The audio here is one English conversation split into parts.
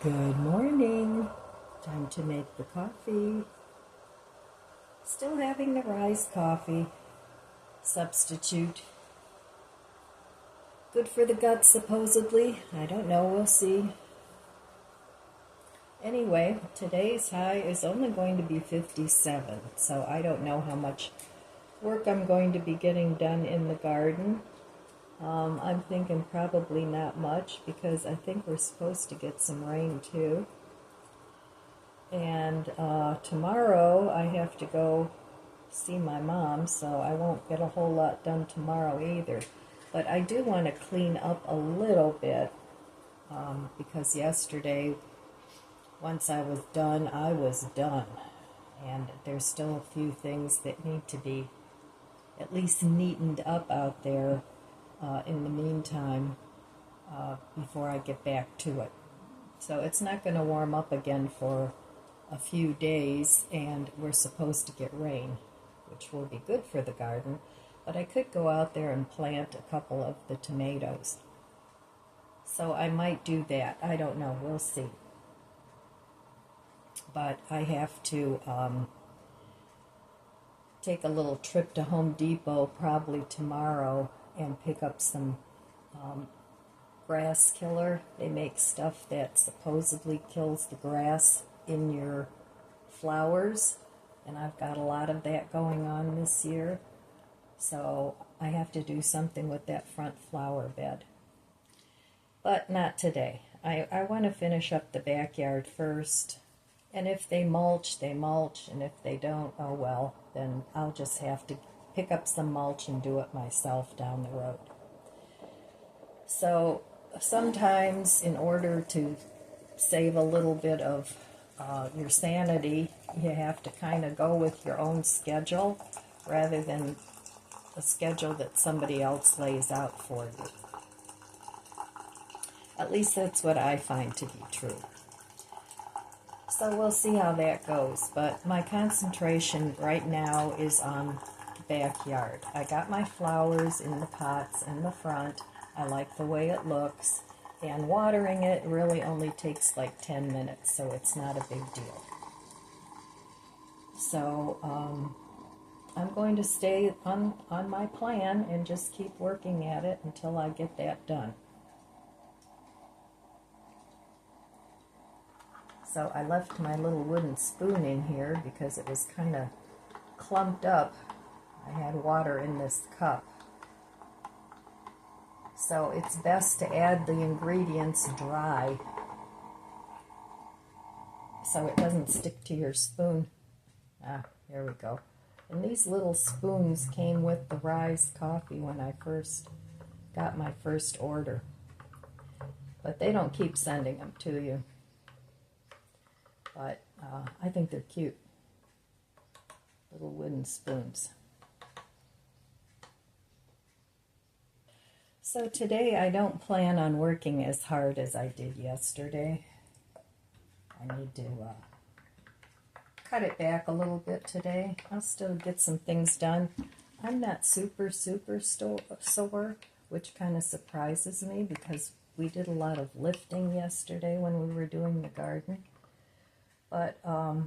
Good morning. Time to make the coffee. Still having the rise coffee substitute. Good for the gut, supposedly. I don't know. We'll see. Anyway, today's high is only going to be 57, so I don't know how much work I'm going to be getting done in the garden. I'm thinking probably not much because I think we're supposed to get some rain too. And tomorrow I have to go see my mom, so I won't get a whole lot done tomorrow either. But I do want to clean up a little bit because yesterday, once I was done, I was done. And there's still a few things that need to be at least neatened up out there in the meantime before I get back to it. So it's not going to warm up again for a few days, and we're supposed to get rain, which will be good for the garden. But I could go out there and plant a couple of the tomatoes. So I might do that. I don't know. We'll see. But I have to take a little trip to Home Depot probably tomorrow and pick up some grass killer. They make stuff that supposedly kills the grass in your flowers, and I've got a lot of that going on this year. So I have to do something with that front flower bed. But not today. I want to finish up the backyard first. And if they mulch, they mulch. And if they don't, oh well, then I'll just have to pick up some mulch and do it myself down the road. So sometimes in order to save a little bit of your sanity, you have to kind of go with your own schedule rather than a schedule that somebody else lays out for you. At least that's what I find to be true. So we'll see how that goes. But my concentration right now is on the backyard. I got my flowers in the pots in the front. I like the way it looks. And watering it really only takes like 10 minutes, so it's not a big deal. So I'm going to stay on my plan and just keep working at it until I get that done. So I left my little wooden spoon in here because it was kind of clumped up. I had water in this cup. So it's best to add the ingredients dry so it doesn't stick to your spoon. There we go. And these little spoons came with the rise coffee when I first got my first order. But they don't keep sending them to you. But I think they're cute. Little wooden spoons. So today I don't plan on working as hard as I did yesterday. I need to cut it back a little bit today. I'll still get some things done. I'm not super sore, which kind of surprises me because we did a lot of lifting yesterday when we were doing the garden. But I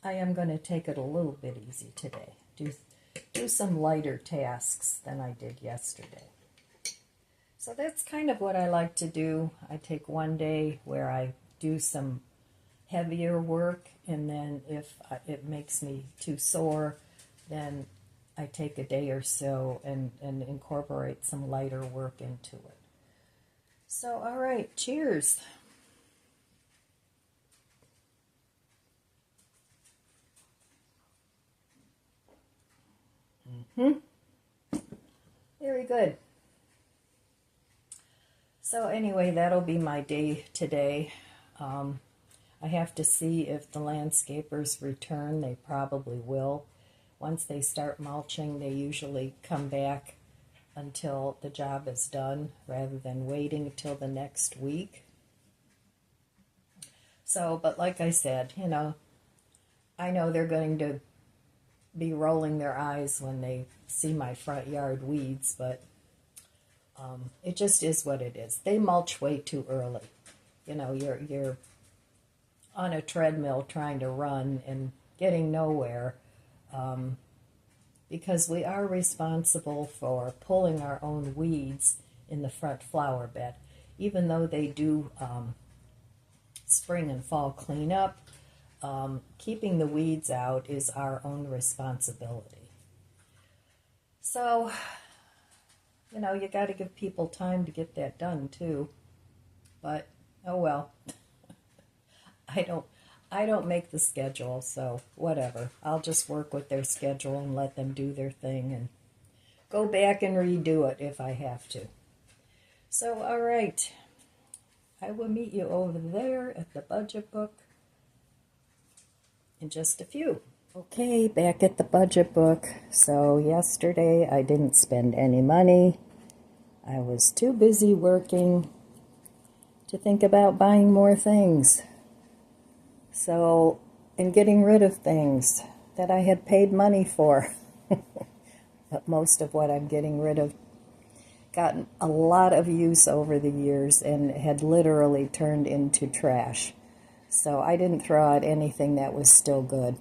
am going to take it a little bit easy today. Do some lighter tasks than I did yesterday. So that's kind of what I like to do. I take one day where I do some heavier work, and then if it makes me too sore, then I take a day or so and incorporate some lighter work into it. So, all right, cheers. Very good. So anyway, that'll be my day today. I have to see if the landscapers return. They probably will. Once they start mulching, they usually come back until the job is done rather than waiting until the next week. So, but like I said, I know they're going to be rolling their eyes when they see my front yard weeds, but it just is what it is. They mulch way too early. you know, you're on a treadmill trying to run and getting nowhere, because we are responsible for pulling our own weeds in the front flower bed. Even though they do spring and fall cleanup, keeping the weeds out is our own responsibility. So, you know, you got to give people time to get that done too. But oh well. I don't make the schedule, so whatever. I'll just work with their schedule and let them do their thing and go back and redo it if I have to. So, all right. I will meet you over there at the budget book in just a few. Okay, back at the budget book. So yesterday I didn't spend any money. I was too busy working to think about buying more things. So, and getting rid of things that I had paid money for. But most of what I'm getting rid of gotten a lot of use over the years and had literally turned into trash. So I didn't throw out anything that was still good.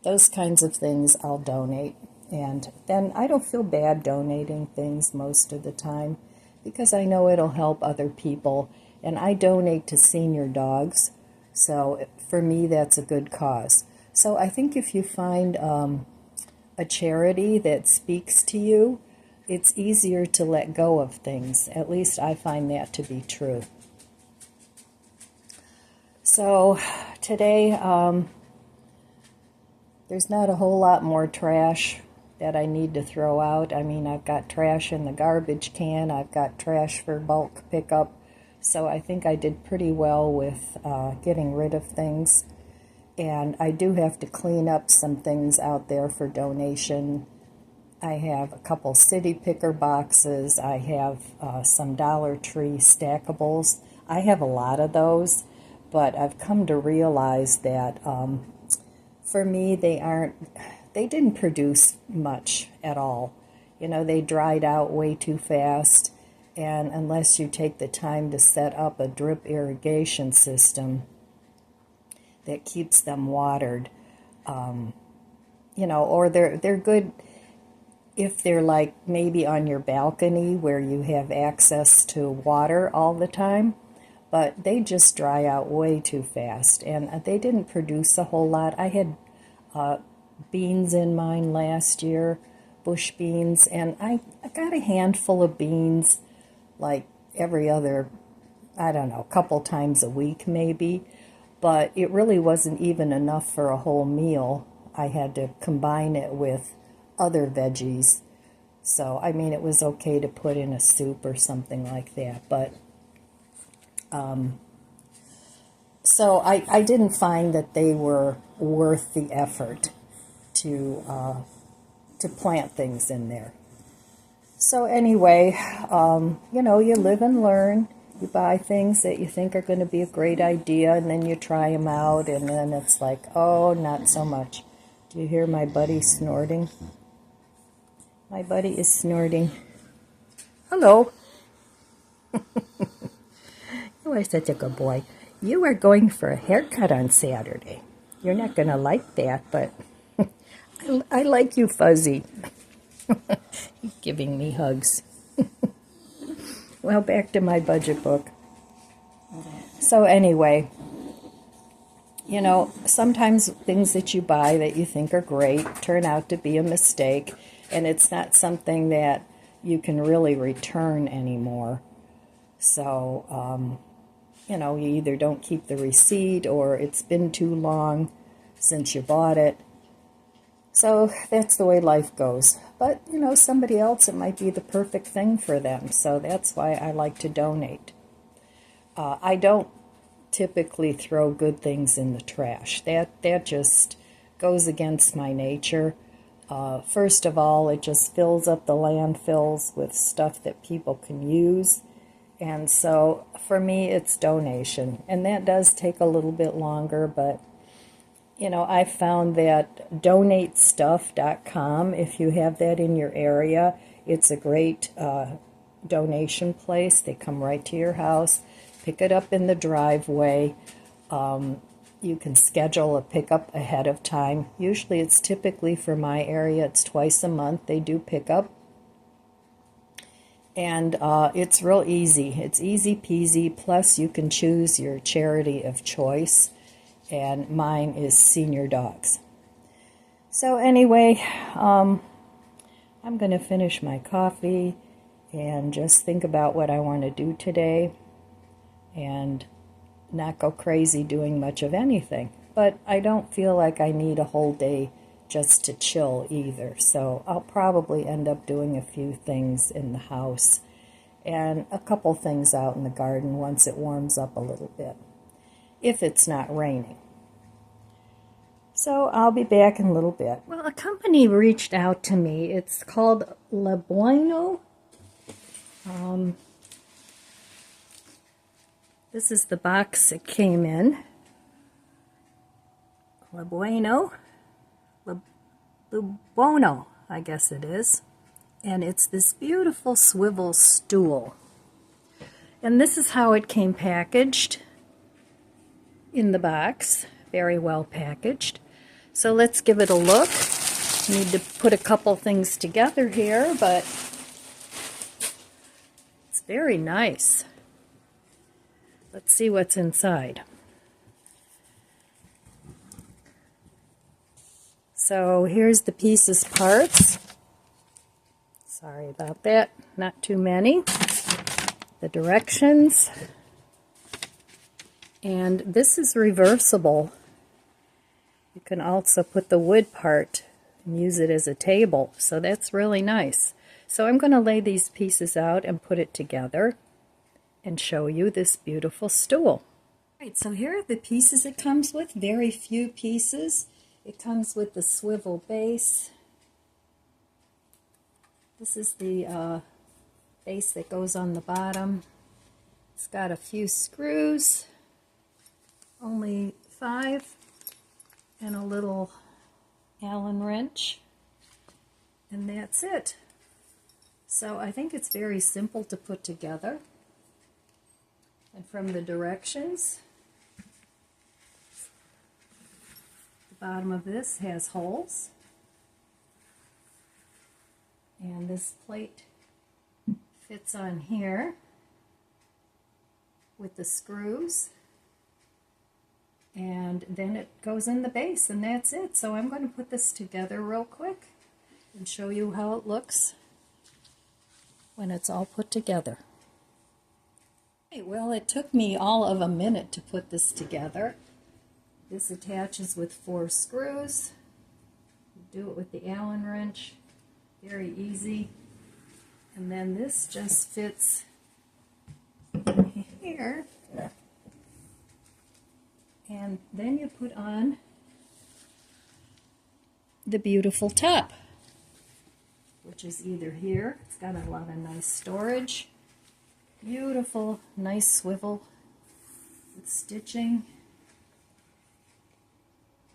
Those kinds of things I'll donate. And then I don't feel bad donating things most of the time because I know it'll help other people. And I donate to senior dogs. So for me, that's a good cause. So I think if you find a charity that speaks to you, it's easier to let go of things. At least I find that to be true. So today, there's not a whole lot more trash that I need to throw out. I mean, I've got trash in the garbage can. I've got trash for bulk pickup. So I think I did pretty well with getting rid of things. And I do have to clean up some things out there for donation. I have a couple city picker boxes. I have some Dollar Tree stackables. I have a lot of those, but I've come to realize that for me, they didn't produce much at all. You know, they dried out way too fast. And unless you take the time to set up a drip irrigation system that keeps them watered, you know, or they're good if they're like maybe on your balcony where you have access to water all the time, but they just dry out way too fast, and they didn't produce a whole lot. I had beans in mine last year, bush beans, and I got a handful of beans like every other, I don't know, couple times a week maybe, but it really wasn't even enough for a whole meal. I had to combine it with other veggies. So, I mean, it was okay to put in a soup or something like that, but so I didn't find that they were worth the effort to plant things in there. So anyway, you know, you live and learn. You buy things that you think are going to be a great idea, and then you try them out, and then it's like, oh, not so much. Do you hear my buddy snorting? My buddy is snorting. Hello. You are such a good boy. You are going for a haircut on Saturday. You're not going to like that, but I like you, Fuzzy. He's giving me hugs. Well, back to my budget book. So anyway, you know, sometimes things that you buy that you think are great turn out to be a mistake, and it's not something that you can really return anymore. So, you know, you either don't keep the receipt or it's been too long since you bought it. So that's the way life goes. But, you know, somebody else, it might be the perfect thing for them. So that's why I like to donate. I don't typically throw good things in the trash. That just goes against my nature. First of all, it just fills up the landfills with stuff that people can use. And so for me, it's donation. And that does take a little bit longer, but you know, I found that donatestuff.com, if you have that in your area, it's a great donation place. They come right to your house. pick it up in the driveway. You can schedule a pickup ahead of time. Usually it's typically for my area, it's twice a month they do pickup. And it's real easy. It's easy peasy, plus you can choose your charity of choice. And mine is Senior Dogs. So anyway, I'm going to finish my coffee and just think about what I want to do today. And not go crazy doing much of anything. But I don't feel like I need a whole day just to chill either. So I'll probably end up doing a few things in the house and a couple things out in the garden once it warms up a little bit, if it's not raining. So I'll be back in a little bit. Well, a company reached out to me. It's called Lue Bona. This is the box it came in. Lue Bona, I guess it is. And it's this beautiful swivel stool. And this is how it came packaged in the box. Very well packaged. So let's give it a look. Need to put a couple things together here, but it's very nice. Let's see what's inside. So here's the pieces parts. Sorry about that, not too many. The directions. And this is reversible. You can also put the wood part and use it as a table. So that's really nice. So I'm going to lay these pieces out and put it together and show you this beautiful stool. Alright, so here are the pieces it comes with. Very few pieces. It comes with the swivel base. This is the base that goes on the bottom. It's got a few screws, only 5, and a little Allen wrench, and that's it. So I think it's very simple to put together. And from the directions, the bottom of this has holes, and this plate fits on here with the screws, and then it goes in the base, and that's it. So I'm going to put this together real quick and show you how it looks when it's all put together. Okay, well, it took me all of a minute to put this together. This attaches with 4 screws. You do it with the Allen wrench. Very easy. And then this just fits here. And then you put on the beautiful top, which is either here. It's got a lot of nice storage. Beautiful, nice swivel with stitching.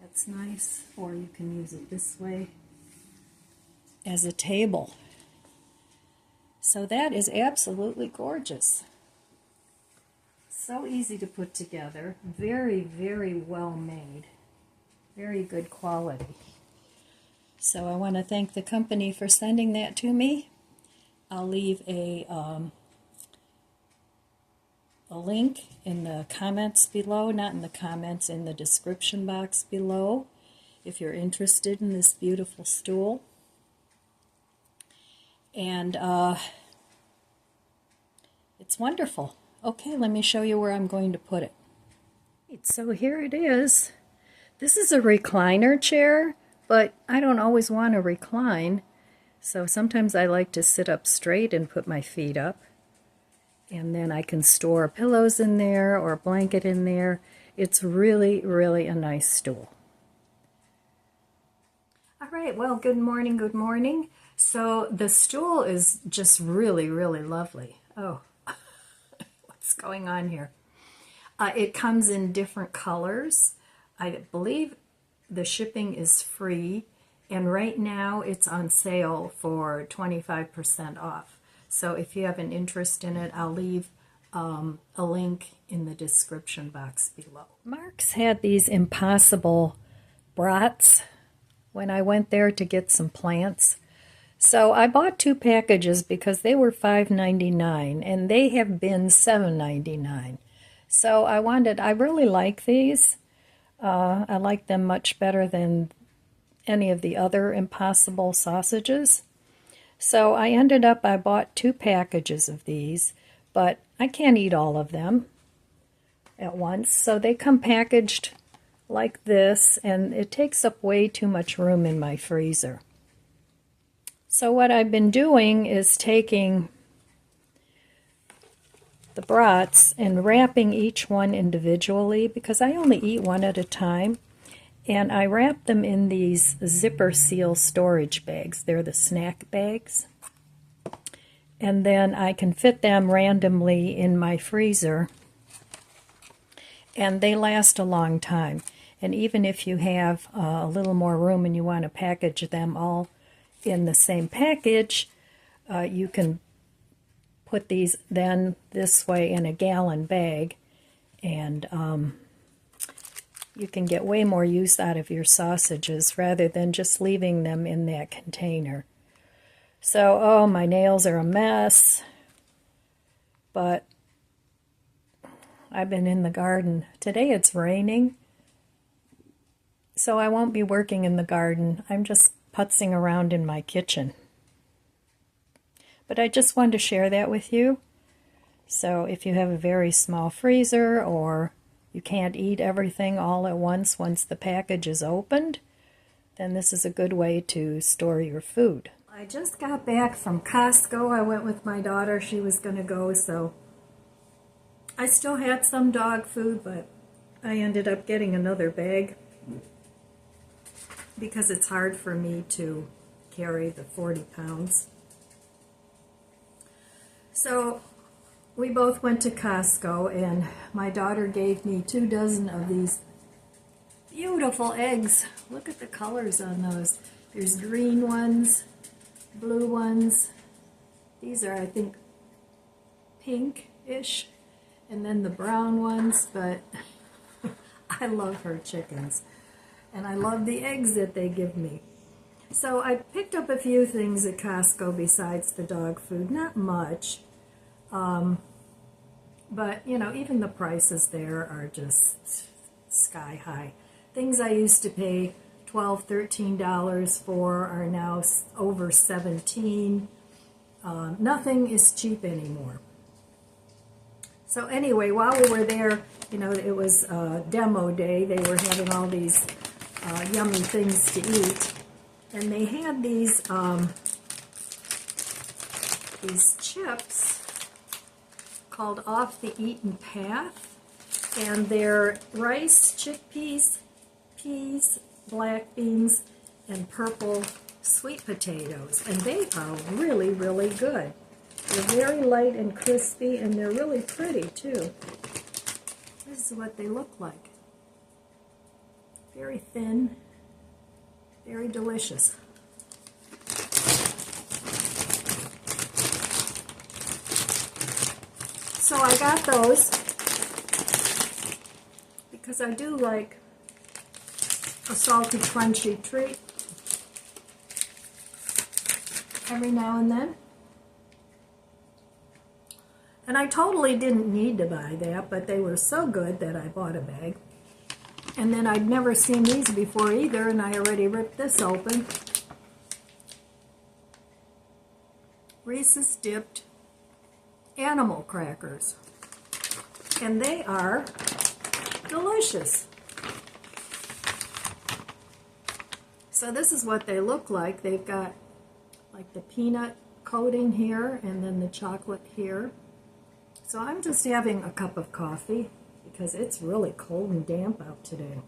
That's nice. Or you can use it this way as a table. So that is absolutely gorgeous. So easy to put together. Very, very well made. Very good quality. So I want to thank the company for sending that to me. I'll leave a link in the comments below, not in the comments, in the description box below, if you're interested in this beautiful stool. And it's wonderful. Okay, let me show you where I'm going to put it. So here it is. This is a recliner chair, but I don't always want to recline, so sometimes I like to sit up straight and put my feet up. And then I can store pillows in there or a blanket in there. It's really, really a nice stool. All right, well, good morning, good morning. So the stool is just really, really lovely. Oh, what's going on here? It comes in different colors. I believe the shipping is free, and right now it's on sale for 25% off. So if you have an interest in it, I'll leave a link in the description box below. Mark's had these Impossible brats when I went there to get some plants. So I bought 2 packages because they were $5.99 and they have been $7.99. So I really like these. I like them much better than any of the other Impossible sausages. So I bought 2 packages of these, but I can't eat all of them at once. So they come packaged like this, and it takes up way too much room in my freezer. So what I've been doing is taking the brats and wrapping each one individually, because I only eat one at a time. And I wrap them in these zipper seal storage bags. They're the snack bags. And then I can fit them randomly in my freezer. And they last a long time. And even if you have a little more room and you want to package them all in the same package, you can put these then this way in a gallon bag, and you can get way more use out of your sausages rather than just leaving them in that container. So, oh, my nails are a mess, but I've been in the garden. Today it's raining, so I won't be working in the garden. I'm just putzing around in my kitchen. But I just wanted to share that with you. So if you have a very small freezer, or you can't eat everything all at once the package is opened, then this is a good way to store your food. I just got back from Costco. I went with my daughter. She was going to go, so I still had some dog food, but I ended up getting another bag because it's hard for me to carry the 40 pounds. So we both went to Costco, and my daughter gave me 2 dozen of these beautiful eggs. Look at the colors on those. There's green ones, blue ones. These are, I think, pink-ish. And then the brown ones, but I love her chickens. And I love the eggs that they give me. So I picked up a few things at Costco besides the dog food. Not much. But, you know, even the prices there are just sky high. Things I used to pay $12, $13 for are now over $17. Nothing is cheap anymore. So anyway, while we were there, you know, it was demo day. They were having all these yummy things to eat. And they had these chips called Off the Eaten Path. And they're rice, chickpeas, peas, black beans, and purple sweet potatoes. And they are really, really good. They're very light and crispy, and they're really pretty, too. This is what they look like. Very thin, very delicious. So I got those because I do like a salty, crunchy treat every now and then. And I totally didn't need to buy that, but they were so good that I bought a bag. And then I'd never seen these before either, and I already ripped this open. Reese's Dipped Animal Crackers. And they are delicious. So this is what they look like. They've got like the peanut coating here, and then the chocolate here. So I'm just having a cup of coffee because it's really cold and damp out today.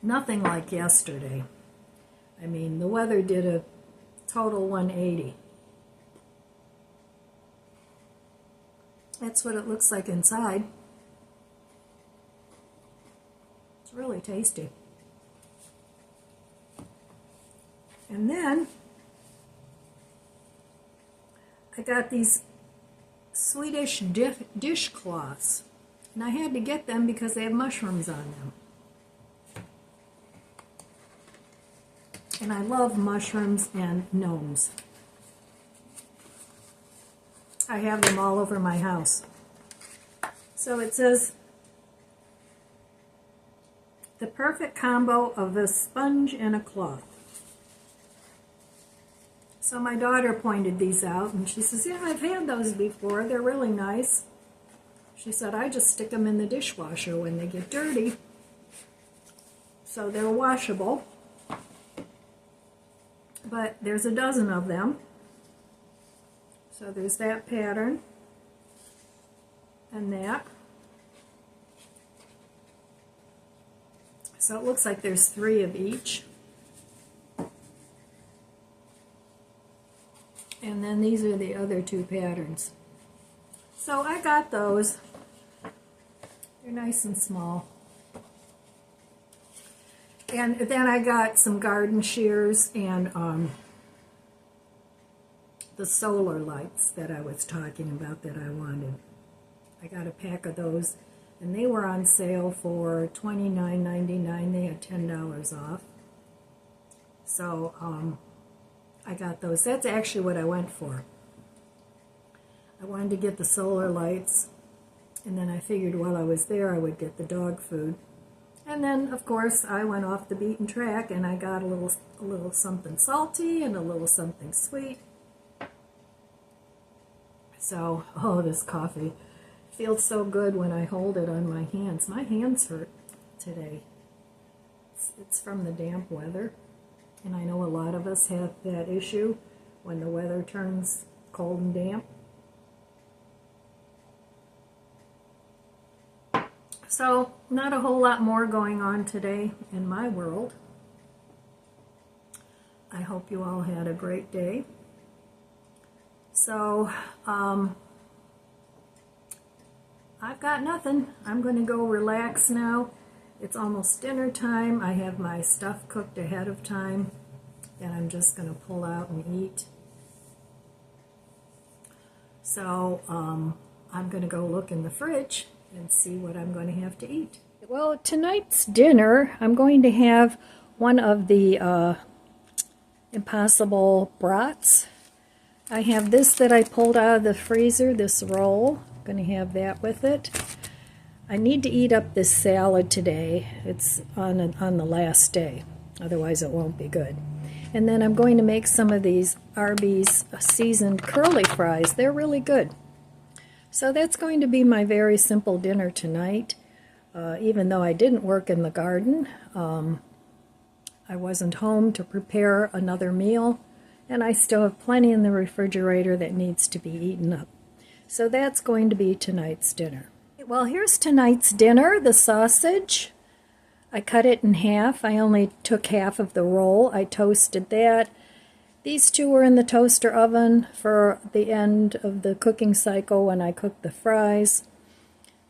Nothing like yesterday. I mean, the weather did a total 180. That's what it looks like inside. It's really tasty. And then I got these Swedish dishcloths, and I had to get them because they have mushrooms on them. And I love mushrooms and gnomes. I have them all over my house. So it says, the perfect combo of a sponge and a cloth. So my daughter pointed these out, and she says, yeah, I've had those before. They're really nice. She said, I just stick them in the dishwasher when they get dirty. So they're washable. But there's a dozen of them. So there's that pattern and that. So it looks like there's 3 of each. And then these are the other 2 patterns. So I got those. They're nice and small. And then I got some garden shears and the solar lights that I was talking about that I wanted. I got a pack of those, and they were on sale for $29.99. They had $10 off. So I got those. That's actually what I went for. I wanted to get the solar lights, and then I figured while I was there I would get the dog food. And then, of course, I went off the beaten track, and I got a little something salty and a little something sweet. So, oh, this coffee feels so good when I hold it on my hands. My hands hurt today. It's from the damp weather, and I know a lot of us have that issue when the weather turns cold and damp. So, not a whole lot more going on today in my world. I hope you all had a great day. So, I've got nothing. I'm going to go relax now. It's almost dinner time. I have my stuff cooked ahead of time that I'm just going to pull out and eat. So, I'm going to go look in the fridge and see what I'm going to have to eat. Well, tonight's dinner, I'm going to have one of the Impossible brats. I have this that I pulled out of the freezer, this roll. I'm going to have that with it. I need to eat up this salad today. It's on the last day, otherwise it won't be good. And then I'm going to make some of these Arby's seasoned curly fries. They're really good. So that's going to be my very simple dinner tonight. Even though I didn't work in the garden, I wasn't home to prepare another meal, and I still have plenty in the refrigerator that needs to be eaten up. So that's going to be tonight's dinner. Well, here's tonight's dinner, the sausage. I cut it in half. I only took half of the roll. I toasted that. These 2 were in the toaster oven for the end of the cooking cycle when I cooked the fries.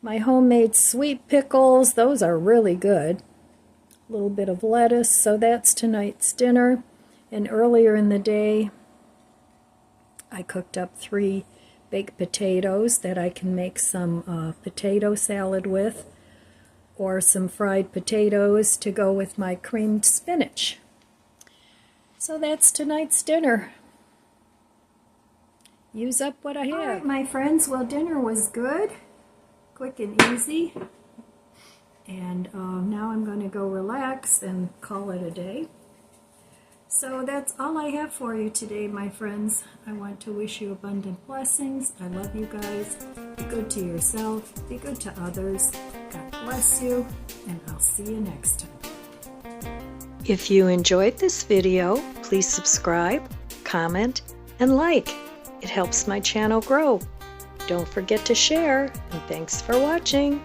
My homemade sweet pickles, those are really good. A little bit of lettuce, so that's tonight's dinner. And earlier in the day, I cooked up 3 baked potatoes that I can make some potato salad with, or some fried potatoes to go with my creamed spinach. So that's tonight's dinner. Use up what I have. All right, my friends, well, dinner was good, quick and easy. And now I'm going to go relax and call it a day. So that's all I have for you today, my friends. I want to wish you abundant blessings. I love you guys. Be good to yourself. Be good to others. God bless you, and I'll see you next time. If you enjoyed this video, please subscribe, comment, and like. It helps my channel grow. Don't forget to share, and thanks for watching.